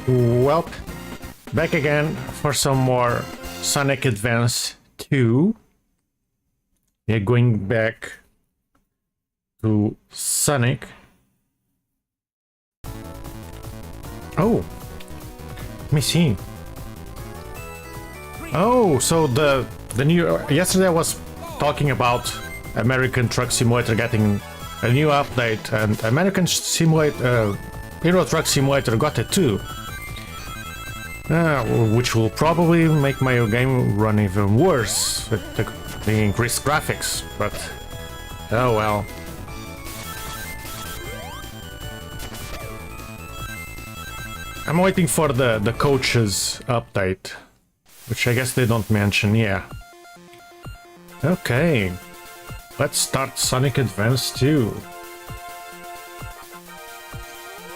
Well, back again for some more Sonic Advance 2. We're going back to Sonic. Oh, let me see. Oh, so the new... Yesterday I was talking about American Truck Simulator getting a new update, and American Simulator... Euro Truck Simulator got it too. Which will probably make my game run even worse with the increased graphics, but oh well. I'm waiting for the coaches update, which I guess they don't mention, yeah. Okay, let's start Sonic Advance 2.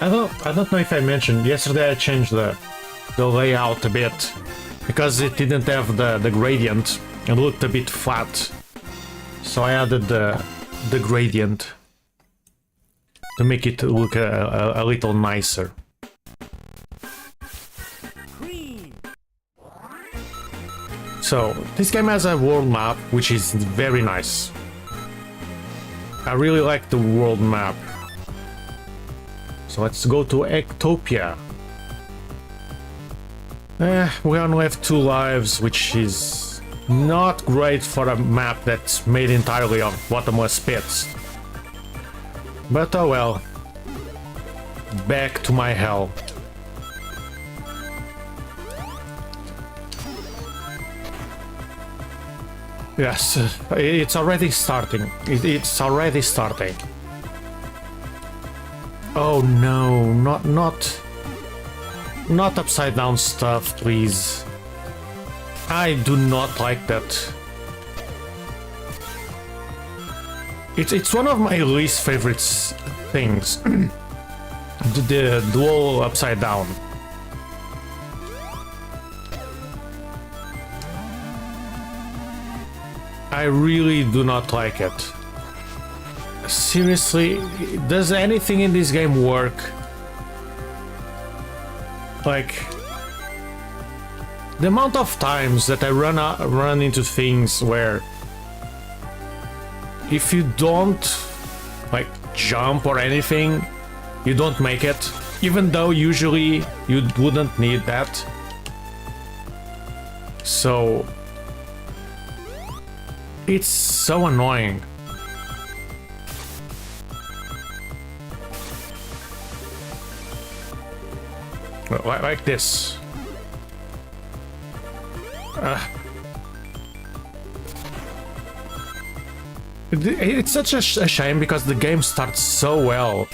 I don't know if I mentioned, yesterday I changed the layout a bit because it didn't have the gradient. It looked a bit flat, so I added the gradient to make it look a little nicer. So this game has a world map which is very nice. I really like the world map. So let's go to Utopia. We only have 2 lives, which is not great for a map that's made entirely of bottomless pits. But oh well. Back to my hell. Yes, it's already starting. It's already starting. Oh no, not upside down stuff, please. I do not like that. It's one of my least favorite things. The dual upside down. I really do not like it. Seriously, does anything in this game work? Like, the amount of times that I run into things where if you don't like jump or anything, you don't make it, even though usually you wouldn't need that. So it's so annoying. Like this. It's such a shame because the game starts so well,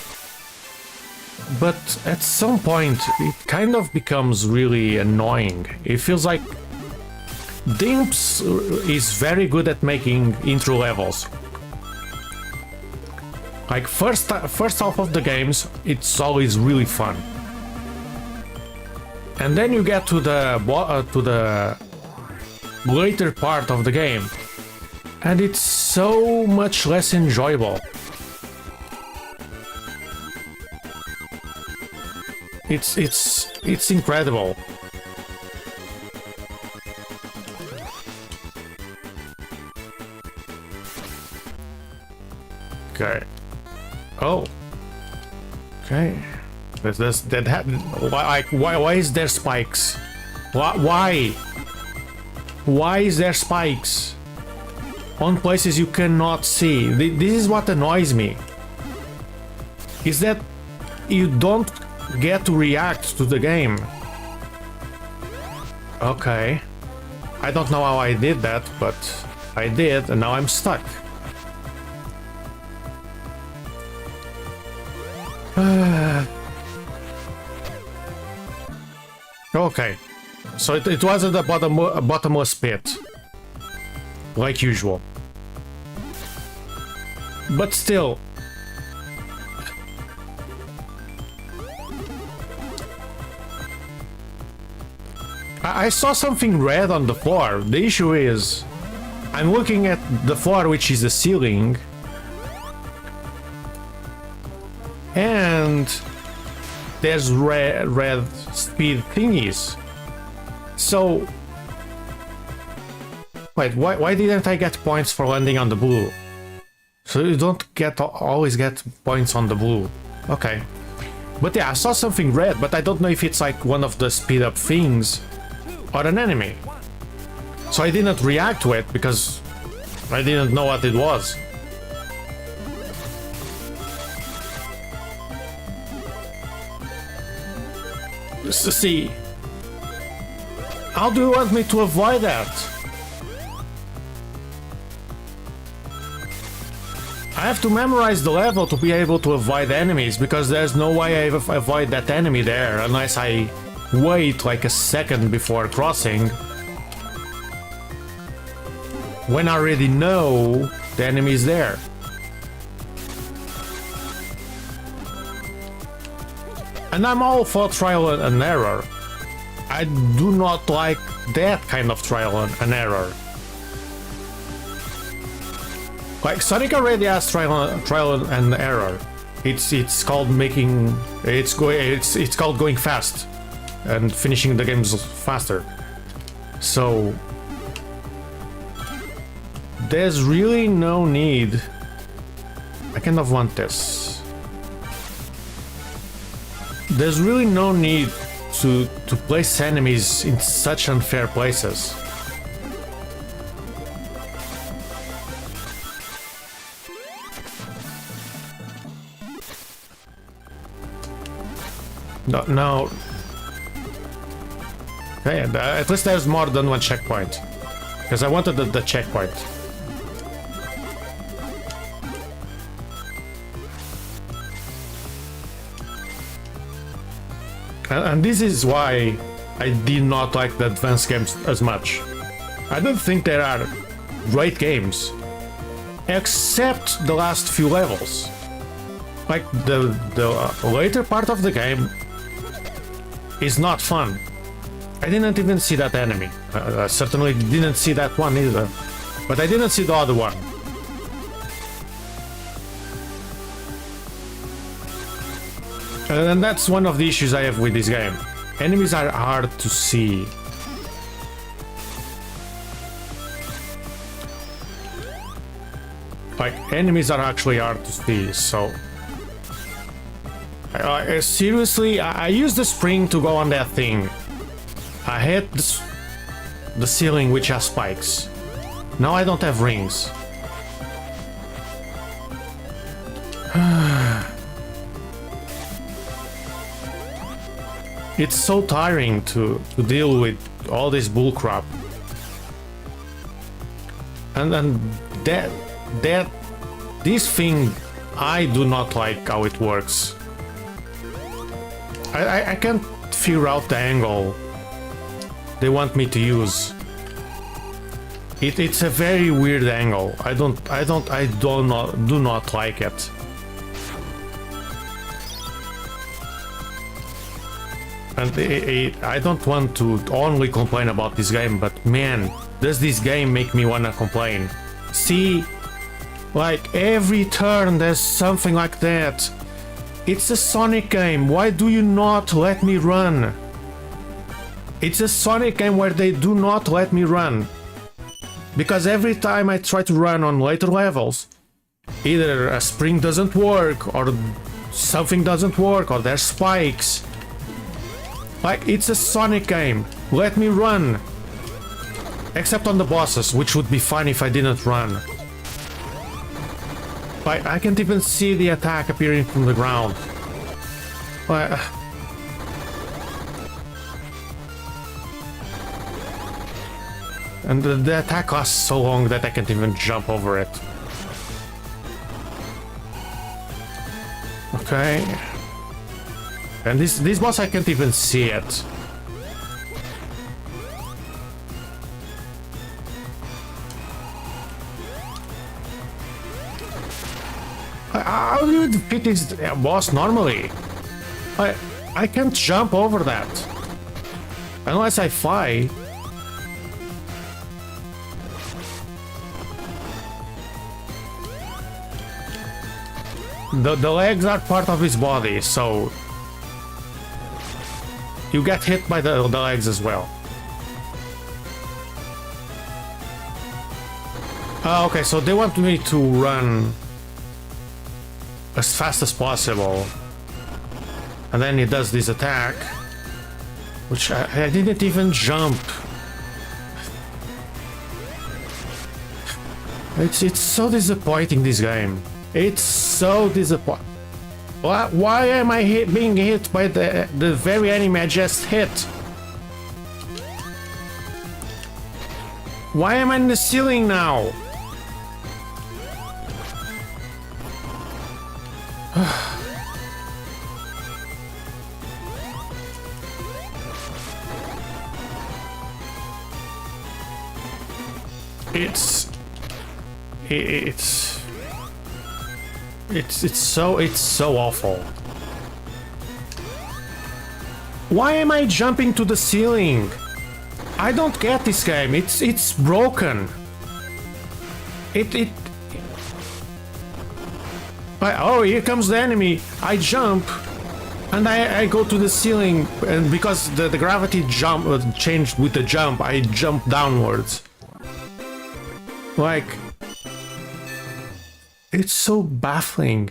but at some point it kind of becomes really annoying. It feels like Dimps is very good at making intro levels. Like first half of the games, it's always really fun. And then you get to the later part of the game, and it's so much less enjoyable. It's incredible. Okay. Oh. Okay. That happened. Why is there spikes? Why? Why is there spikes on places you cannot see? This is what annoys me. Is that you don't get to react to the game. Okay. I don't know how I did that, but I did, and now I'm stuck. Okay, so it was at the bottomless pit, like usual. But still, I saw something red on the floor. The issue is, I'm looking at the floor, which is the ceiling, and there's red speed thingies. So wait, why didn't I get points for landing on the blue? So you don't always get points on the blue. Okay. But yeah, I saw something red, but I don't know if it's like one of the speed up things or an enemy. So I didn't react to it because I didn't know what it was. See, how do you want me to avoid that? I have to memorize the level to be able to avoid enemies, because there's no way I avoid that enemy there unless I wait like a second before crossing, when I already know the enemy is there. And I'm all for trial and error. I do not like that kind of trial and error. Like Sonic already has trial and error. It's called making it's called going fast and finishing the games faster. So there's really no need. I kind of want this. There's really no need to place enemies in such unfair places. No. Okay, at least there's more than one checkpoint. Because I wanted the checkpoint. And this is why I did not like the advanced games as much. I don't think there are great games, except the last few levels. Like the later part of the game is not fun. I didn't even see that enemy. I certainly didn't see that one either. But I didn't see the other one. And that's one of the issues I have with this game. Enemies are hard to see. Like, enemies are actually hard to see, so... seriously, I used the spring to go on that thing. I hit the ceiling which has spikes. Now I don't have rings. It's so tiring to deal with all this bullcrap. And this thing, I do not like how it works. I can't figure out the angle they want me to use. It's a very weird angle. I do not like it. And I don't want to only complain about this game, but man, does this game make me wanna complain. See, like every turn there's something like that. It's a Sonic game, why do you not let me run? It's a Sonic game where they do not let me run. Because every time I try to run on later levels, either a spring doesn't work, or something doesn't work, or there's spikes. Like, it's a Sonic game, let me run. Except on the bosses, which would be fine if I didn't run. Like, I can't even see the attack appearing from the ground. Like, and the attack lasts so long that I can't even jump over it. Okay. And this boss, I can't even see it. How do you defeat this boss normally? I can't jump over that. Unless I fly. The legs are part of his body, so you get hit by the legs as well. Okay, so they want me to run as fast as possible. And then he does this attack, which I didn't even jump. It's so disappointing, this game. It's so disappointing. Why am I being hit by the very enemy I just hit? Why am I in the ceiling now? It's so awful. Why am I jumping to the ceiling? I don't get this game. It's broken. Oh, here comes the enemy. I jump and I go to the ceiling, and because the gravity jump changed with the jump, I jump downwards. Like, it's so baffling.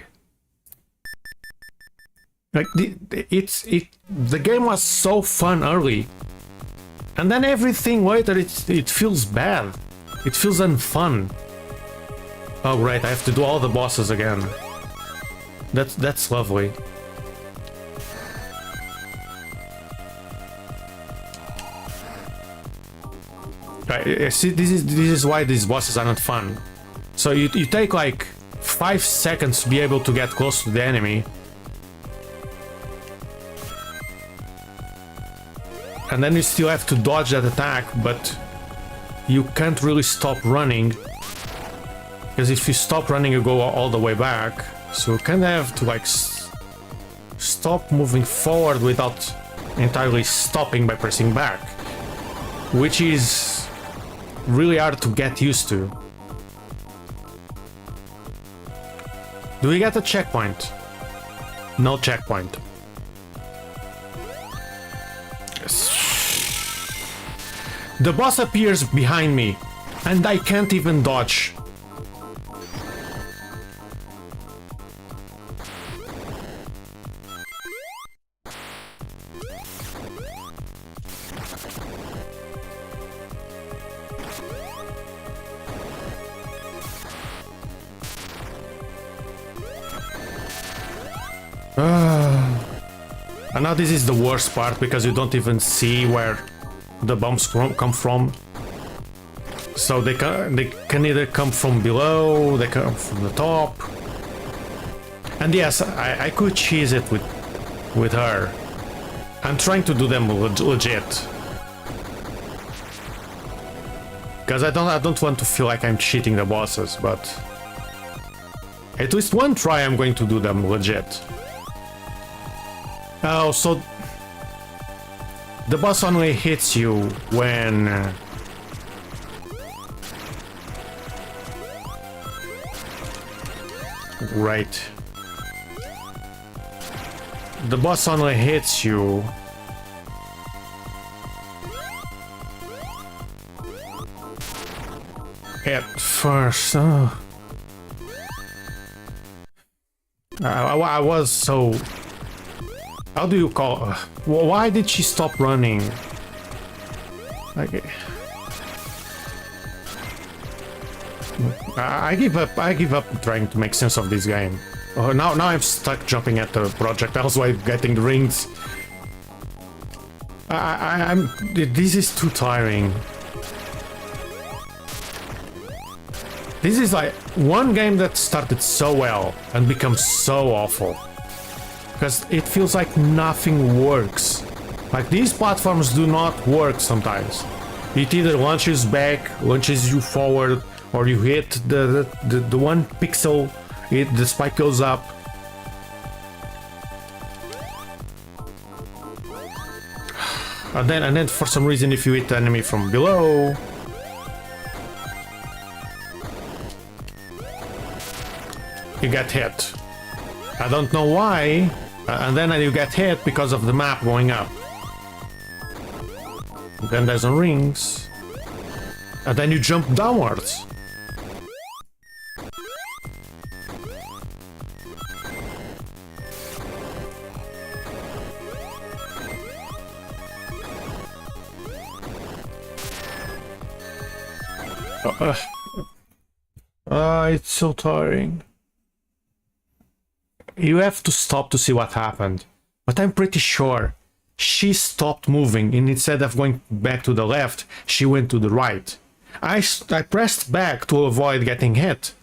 Like the game was so fun early, and then everything later it feels bad. It feels unfun. Oh right, I have to do all the bosses again. That's lovely. Right, see, this is why these bosses are not fun. So you take like 5 seconds to be able to get close to the enemy, and then you still have to dodge that attack, but you can't really stop running, because if you stop running you go all the way back. So you kind of have to like stop moving forward without entirely stopping by pressing back, which is really hard to get used to. Do we get a checkpoint? No checkpoint. The boss appears behind me and I can't even dodge. And now this is the worst part, because you don't even see where the bombs come from. So they can either come from below, they come from the top. And yes, I could cheese it with her. I'm trying to do them legit, because I don't want to feel like I'm cheating the bosses, but at least one try I'm going to do them legit. Oh, so the boss only hits you when right. The boss only hits you at first. I was so... How do you call... Why did she stop running? Okay. I give up trying to make sense of this game. Now I'm stuck jumping at the projectiles while getting the rings. This is too tiring. This is like one game that started so well and becomes so awful. Because it feels like nothing works. Like, these platforms do not work sometimes. It either launches back, launches you forward, or you hit the one pixel, the spike goes up. And then for some reason, if you hit the enemy from below, you get hit. I don't know why. And then you get hit because of the map going up. Then there's the rings. And then you jump downwards. It's so tiring. You have to stop to see what happened. But I'm pretty sure she stopped moving, and instead of going back to the left, she went to the right. I pressed back to avoid getting hit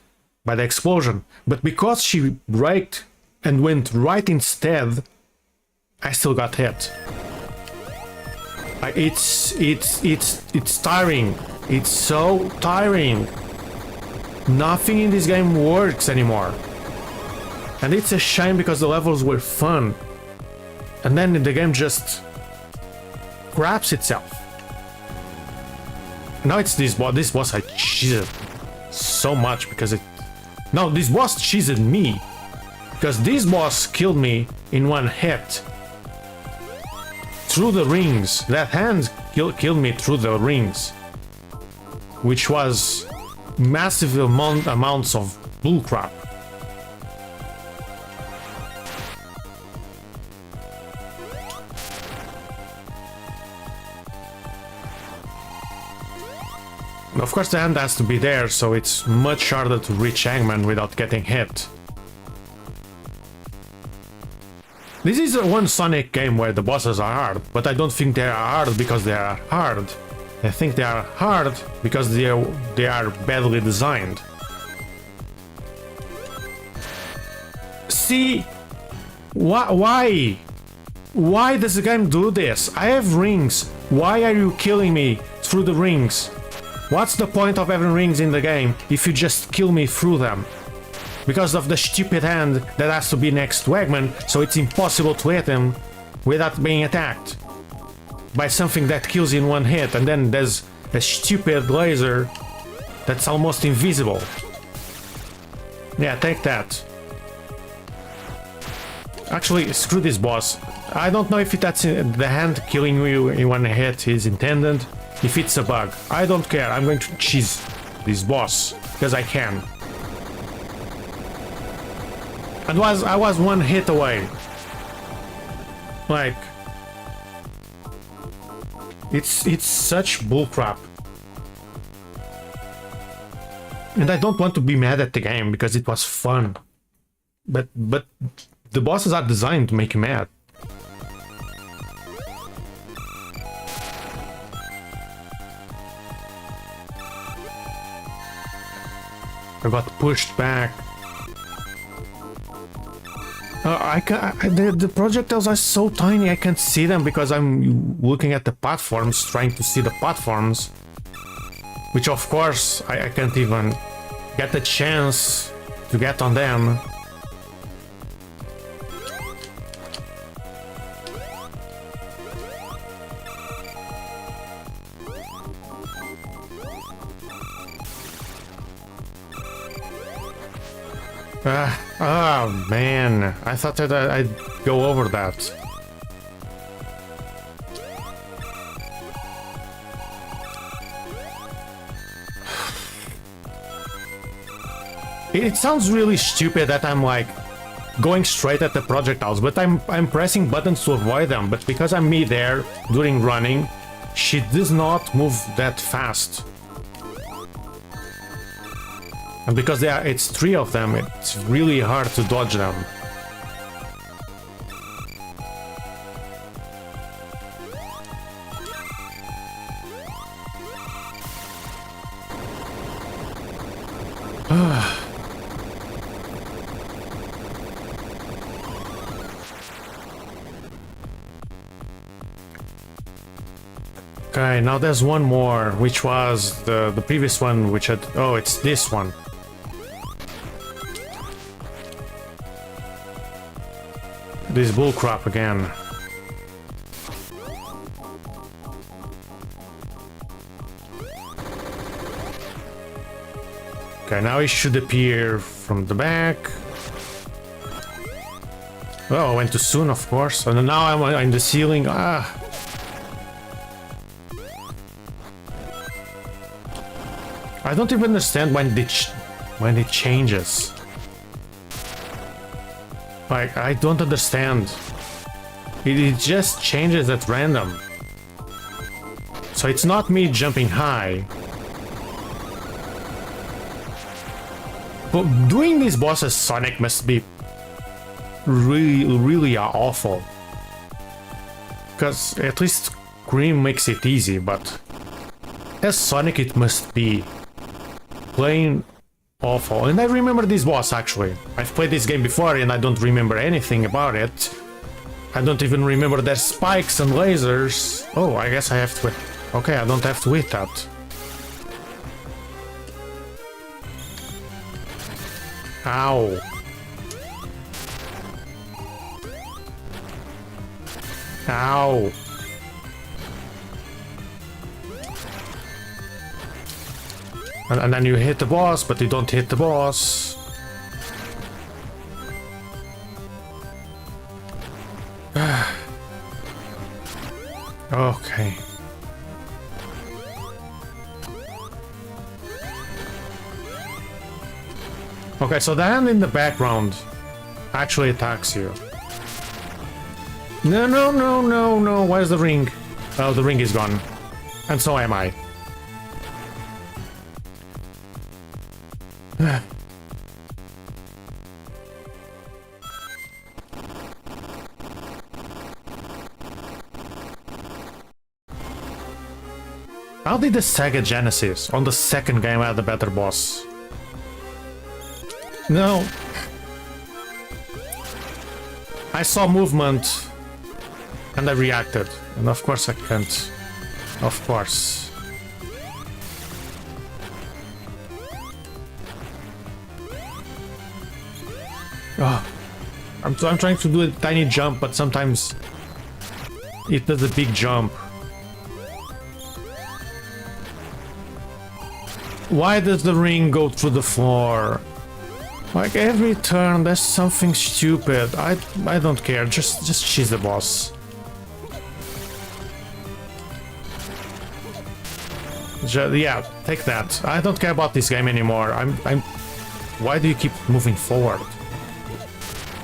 by the explosion, but because she braked and went right instead, I still got hit. It's tiring. It's so tiring. Nothing in this game works anymore. And it's a shame because the levels were fun. And then the game just craps itself. Now it's this boss. This boss I cheated so much because it... No, this boss cheated me. Because this boss killed me in one hit. Through the rings. That hand killed me through the rings. Which was massive amounts of bullcrap. Of course the hand has to be there, so it's much harder to reach Eggman without getting hit. This is one Sonic game where the bosses are hard, but I don't think they are hard because they are hard. I think they are hard because they are badly designed. See? Why? Why does the game do this? I have rings. Why are you killing me through the rings? What's the point of having rings in the game if you just kill me through them? Because of the stupid hand that has to be next to Eggman, so it's impossible to hit him without being attacked by something that kills in one hit, and then there's a stupid laser that's almost invisible. Yeah, take that. Actually, screw this boss. I don't know if that's the hand killing you in one hit is intended. If it's a bug, I don't care. I'm going to cheese this boss because I can. And I was one hit away. Like, it's such bullcrap. And I don't want to be mad at the game because it was fun. But the bosses are designed to make you mad. I got pushed back. The projectiles are so tiny I can't see them because I'm looking at the platforms, trying to see the platforms. Which of course I can't even get the chance to get on them. Oh man, I thought that I'd go over that. It sounds really stupid that I'm like going straight at the projectiles, but I'm pressing buttons to avoid them, but because I'm me there during running, she does not move that fast. And because it's three of them, it's really hard to dodge them. Okay, now there's one more, which was the previous one, which had... Oh, it's this one. This bullcrap again. Okay, now it should appear from the back. Oh, I went too soon, of course. And now I'm in the ceiling. Ah. I don't even understand when it changes. Like, I don't understand. It just changes at random. So it's not me jumping high. But doing these bosses Sonic must be really awful. Because at least Cream makes it easy, but as Sonic it must be plain awful. And I remember this boss actually. I've played this game before and I don't remember anything about it. I don't even remember their spikes and lasers. Oh, I guess I have to... Okay, I don't have to eat that. Ow. Ow. And then you hit the boss, but you don't hit the boss. Okay. Okay, so the hand in the background actually attacks you. No. Where's the ring? Oh, the ring is gone. And so am I. How did the Sega Genesis on the second game have the better boss? No. I saw movement and I reacted. And of course I can't. Of course. Oh. I'm trying to do a tiny jump, but sometimes it does a big jump. Why does the ring go through the floor? Like every turn there's something stupid. I don't care. Just she's the boss. Yeah, take that. I don't care about this game anymore. I'm why do you keep moving forward?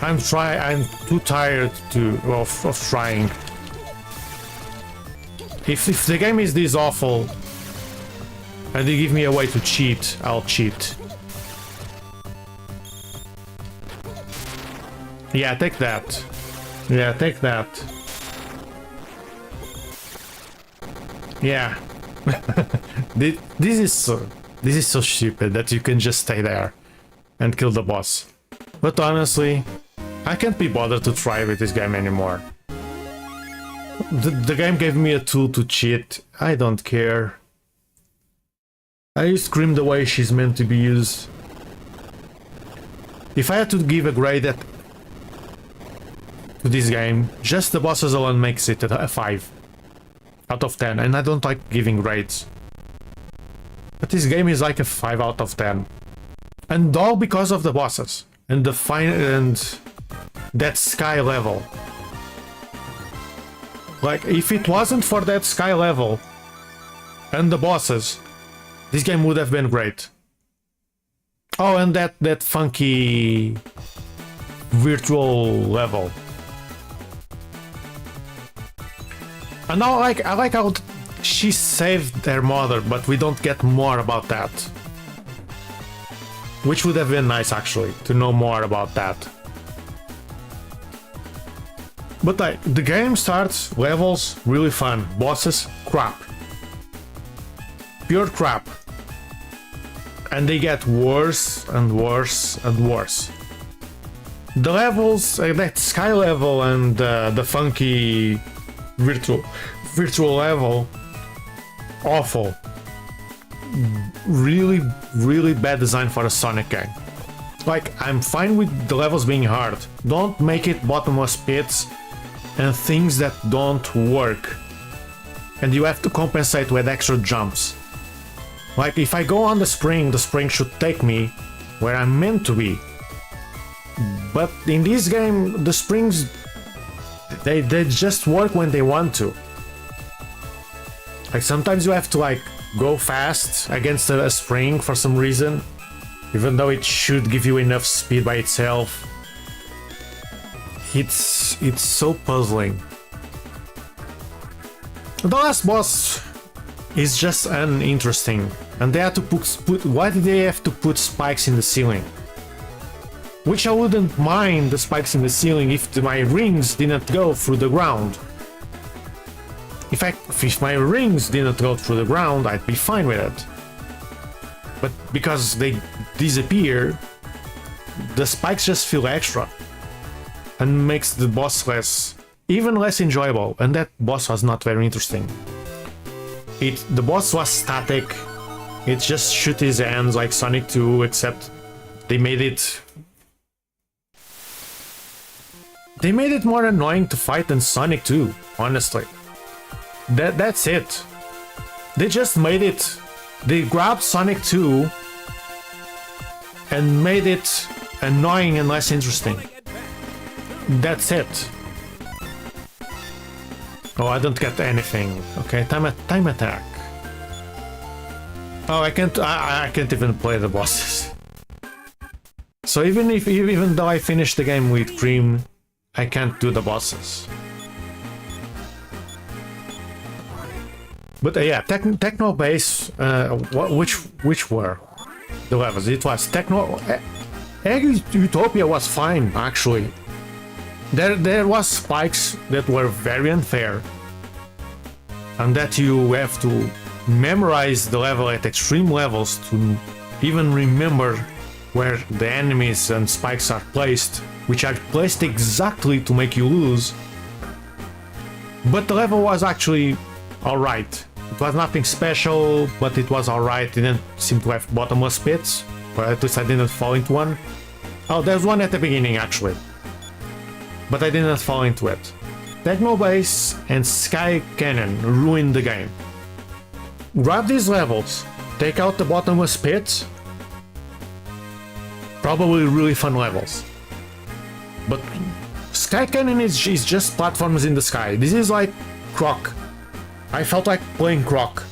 I'm too tired of trying. If the game is this awful and they give me a way to cheat, I'll cheat. Yeah, take that. Yeah, take that. Yeah. This is so stupid that you can just stay there and kill the boss. But honestly, I can't be bothered to try with this game anymore. The game gave me a tool to cheat. I don't care. I use Scream the way she's meant to be used. If I had to give a grade to this game, just the bosses alone makes it a 5 out of 10, and I don't like giving grades. But this game is like a 5 out of 10. And all because of the bosses and and that sky level. Like, if it wasn't for that sky level and the bosses, this game would have been great. Oh, and that funky virtual level. And I like how she saved their mother, but we don't get more about that. Which would have been nice, actually, to know more about that. But like, the game starts, levels, really fun. Bosses, crap. Pure crap. And they get worse and worse and worse. The levels, that sky level and the funky virtual level, awful. Really bad design for a Sonic game. Like, I'm fine with the levels being hard. Don't make it bottomless pits and things that don't work. And you have to compensate with extra jumps. Like, if I go on the spring should take me where I'm meant to be. But in this game, the springs, they just work when they want to. Like, sometimes you have to, like, go fast against a spring for some reason, even though it should give you enough speed by itself. It's so puzzling. The last boss is just uninteresting, and they had to put why did they have to put spikes in the ceiling? Which I wouldn't mind the spikes in the ceiling if my rings didn't go through the ground. If my rings didn't go through the ground, I'd be fine with it. But because they disappear, the spikes just feel extra and makes the boss even less enjoyable, and that boss was not very interesting. The boss was static. It just shoot his hands like Sonic 2, except they made it more annoying to fight than Sonic 2, honestly. That's it. They just made it. They grabbed Sonic 2 and made it annoying and less interesting. That's it. Oh, I don't get anything. Okay, time attack. Oh, I can't even play the bosses. So even though I finished the game with Cream, I can't do the bosses. But yeah, Techno Base. Which were the levels? It was Techno Egg Utopia was fine actually. There was spikes that were very unfair, and that you have to memorize the level at extreme levels to even remember where the enemies and spikes are placed, which are placed exactly to make you lose. But the level was actually alright. It was nothing special, but it was alright. It didn't seem to have bottomless pits, or at least I didn't fall into one. Oh, there's one at the beginning actually, but I didn't fall into it. Techno Base and Sky Cannon ruined the game. Grab these levels, take out the bottomless pits, probably really fun levels. But Sky Cannon is just platforms in the sky. This is like Croc. I felt like playing Croc.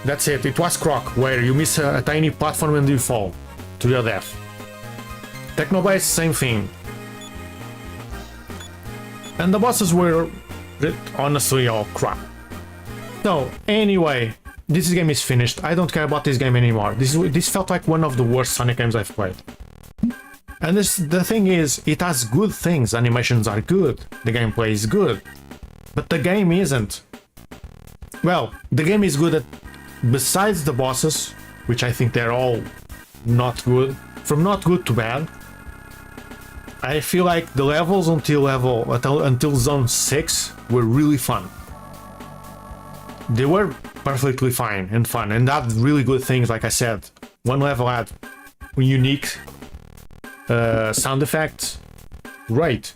That's it, it was Croc, where you miss a tiny platform and you fall to your death. Techno Base, same thing. And the bosses were honestly all crap. So anyway, this game is finished. I don't care about this game anymore. This felt like one of the worst Sonic games I've played. And the thing is, it has good things. Animations are good. The gameplay is good. But the game isn't. Well, the game is good besides the bosses, which I think they're all not good. From not good to bad. I feel like the levels until Zone 6 were really fun. They were perfectly fine and fun, and had really good things, like I said. One level had unique sound effects. Great.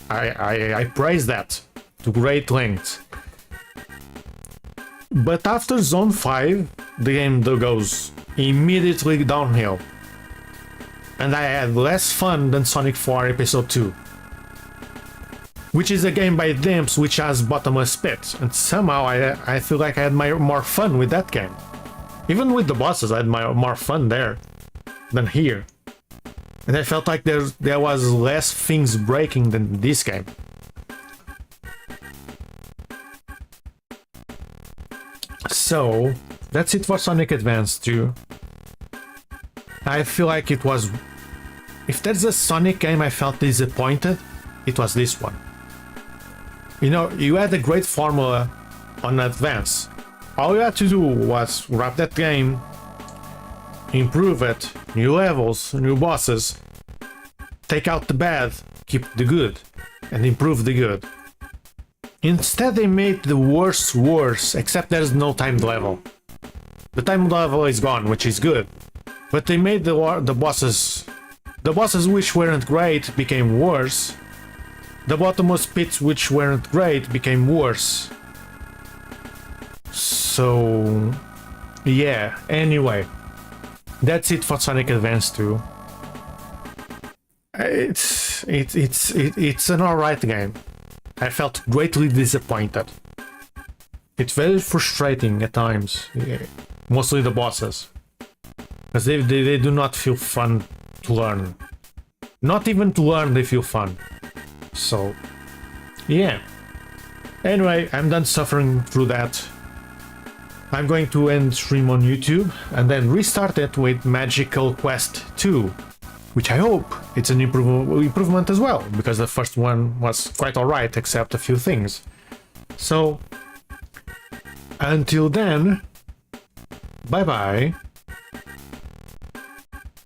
I praise that to great lengths. But after Zone 5, the game goes immediately downhill. And I had less fun than Sonic 4 Episode 2. Which is a game by Dimps which has bottomless pits, and somehow I feel like I had more fun with that game. Even with the bosses, I had more fun there than here. And I felt like there was less things breaking than this game. So, that's it for Sonic Advance 2. I feel like it was... If there's a Sonic game I felt disappointed, it was this one. You know, you had a great formula on Advance. All you had to do was wrap that game, improve it, new levels, new bosses, take out the bad, keep the good, and improve the good. Instead they made the worst worse, except there's no timed level. The timed level is gone, which is good. But they made the bosses which weren't great became worse. The bottomless pits which weren't great became worse. So yeah, anyway. That's it for Sonic Advance 2. It's an alright game. I felt greatly disappointed. It's very frustrating at times, mostly the bosses, because they do not feel fun to learn. Not even to learn they feel fun. So, yeah. Anyway, I'm done suffering through that. I'm going to end stream on YouTube and then restart it with Magical Quest 2, which I hope it's an improvement as well, because the first one was quite alright except a few things. So, until then, bye bye.